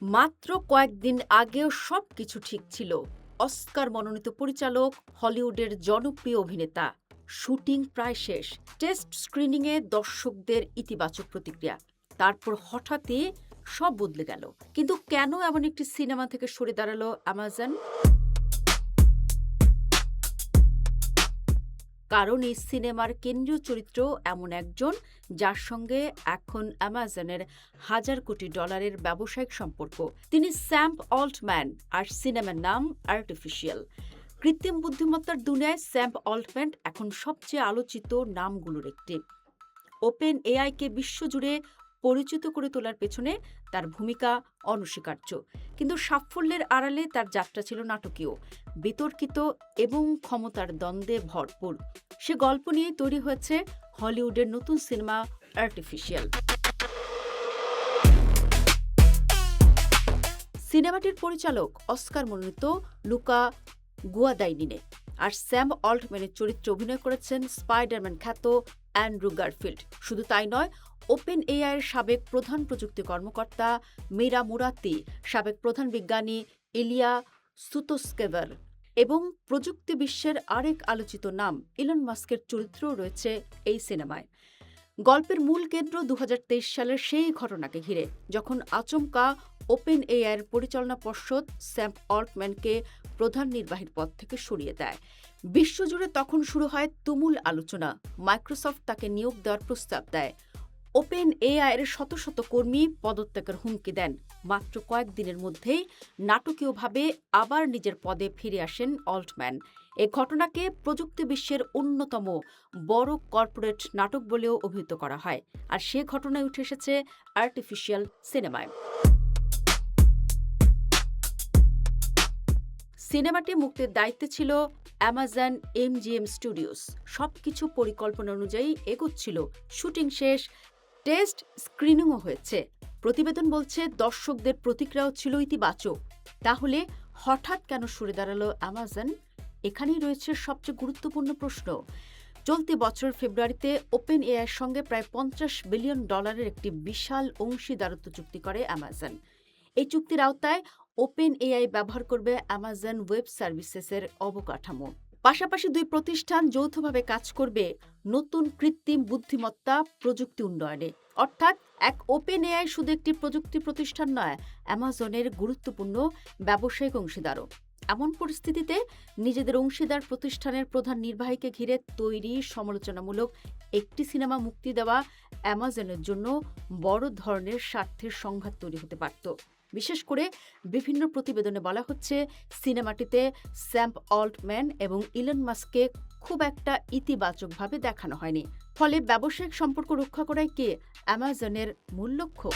মাত্র কয়েকদিন আগেও সবকিছু ঠিক ছিল। অস্কার মনোনীত পরিচালক, হলিউডের জনপ্রিয় অভিনেতা। শুটিং প্রায় শেষ। টেস্ট স্ক্রিনিংয়ে দর্শকদের ইতিবাচক প্রতিক্রিয়া। তারপর হঠাৎই সব বদলে গেল। কিন্তু কেন এমন একটি সিনেমা থেকে সরে দাঁড়ালো অ্যামাজন? কারণ এই সিনেমার কেন্দ্রীয় চরিত্র এমন একজন যার সঙ্গে এখন অ্যামাজনের হাজার কোটি ডলারের ব্যবসায়িক সম্পর্ক। তিনি স্যাম অল্টম্যান, আর সিনেমার নাম আর্টিফিশিয়াল। কৃত্রিম বুদ্ধিমত্তার দুনিয়ায় স্যাম অল্টম্যান এখন সবচেয়ে আলোচিত নামগুলোর একটি। ওপেন এআইকে বিশ্বজুড়ে পরিচিত করে তোলার পেছনে তার ভূমিকা অনস্বীকার্য। কিন্তু সাফল্যের আড়ালে তার যাত্রা ছিল নাটকীয়, বিতর্কিত এবং ক্ষমতার দ্বন্দ্বে ভরপুর। সে গল্প নিয়ে তৈরি হয়েছে হলিউডের নতুন সিনেমা আর্টিফিশিয়াল। সিনেমাটির পরিচালক অস্কার মনোনীত লুকা গুয়াদাইনিনে, আর স্যাম অল্টম্যানের চরিত্রে অভিনয় করেছেন স্পাইডারম্যান খ্যাত অ্যান্ড্রু গারফিল্ড। শুধু তাই নয়, ওপেন এআইয়ের সাবেক প্রধান প্রযুক্তি কর্মকর্তা মীরা মুরাতি, সাবেক প্রধান বিজ্ঞানী ইলিয়া সুতোস্কেভার এবং প্রযুক্তি বিশ্বের আরেক আলোচিত নাম ইলন মাস্কের চরিত্রও রয়েছে এই সিনেমায়। গল্পের মূল কেন্দ্র ২০২৩ সালের সেই ঘটনাকে ঘিরে, যখন আচমকা ওপেন এআইয়ের পরিচালনা পর্ষদ স্যাম অল্টম্যানকে প্রধান নির্বাহীর পদ থেকে সরিয়ে দেয়। বিশ্বজুড়ে তখন শুরু হয় তুমুল আলোচনা। মাইক্রোসফট তাকে নিয়োগ দেওয়ার প্রস্তাব দেয়। ওপেন এআইয়ের শত শত কর্মী পদত্যাগের হুমকি দেন। মাত্র কয়েকদিনের মধ্যেই নাটকীয়ভাবে আবার নিজের পদে ফিরে আসেন অল্টম্যান। এ ঘটনাকে প্রযুক্তি বিশ্বের অন্যতম বড় কর্পোরেট নাটক বলেও অভিহিত করা হয়। আর সে ঘটনায় উঠে এসেছে আর্টিফিশিয়াল সিনেমায়। সিনেমাটি মুক্তির দায়িত্বে ছিল অ্যামাজন এমজিএম স্টুডিওস। সবকিছু পরিকল্পনা অনুযায়ী এগোচ্ছিল। শুটিং শেষ, টেস্ট স্ক্রিনিংও হয়েছে। প্রতিবেদন বলছে দর্শকদের প্রতিক্রিয়াও ছিল ইতিবাচক। তাহলে হঠাৎ কেন সরে দাঁড়ালো অ্যামাজন? এখানেই রয়েছে সবচেয়ে গুরুত্বপূর্ণ প্রশ্ন। চলতি বছর ফেব্রুয়ারিতে ওপেন এআইয়ের সঙ্গে প্রায় $50 বিলিয়ন একটি বিশাল অংশীদারত্ব চুক্তি করে অ্যামাজন। এই চুক্তির আওতায় ওপেন এআই ব্যবহার করবে অ্যামাজন ওয়েব সার্ভিসেসের অবকাঠামো। পাশাপাশি দুই প্রতিষ্ঠান যৌথভাবে কাজ করবে নতুন কৃত্রিম বুদ্ধিমত্তা প্রযুক্তি উন্নয়নে। অর্থাৎ এক ওপেন এআই শুধু একটি প্রযুক্তি প্রতিষ্ঠান নয়, অ্যামাজনের গুরুত্বপূর্ণ ব্যবসায়িক অংশীদারও। এমন পরিস্থিতিতে নিজেদের অংশীদার প্রতিষ্ঠানের প্রধান নির্বাহীকে ঘিরে তৈরি সমালোচনামূলক একটি সিনেমা মুক্তি দেওয়া অ্যামাজনের জন্য বড় ধরনের স্বার্থের সংঘাত তৈরি হতে পারত। বিশেষ করে বিভিন্ন প্রতিবেদনে বলা হচ্ছে, সিনেমাটিতে স্যাম অল্টম্যান এবং ইলন মাস্ককে খুব একটা ইতিবাচকভাবে দেখানো হয়নি। ফলে ব্যবসায়িক সম্পর্ক রক্ষা করাই কি অ্যামাজনের মূল লক্ষ্য?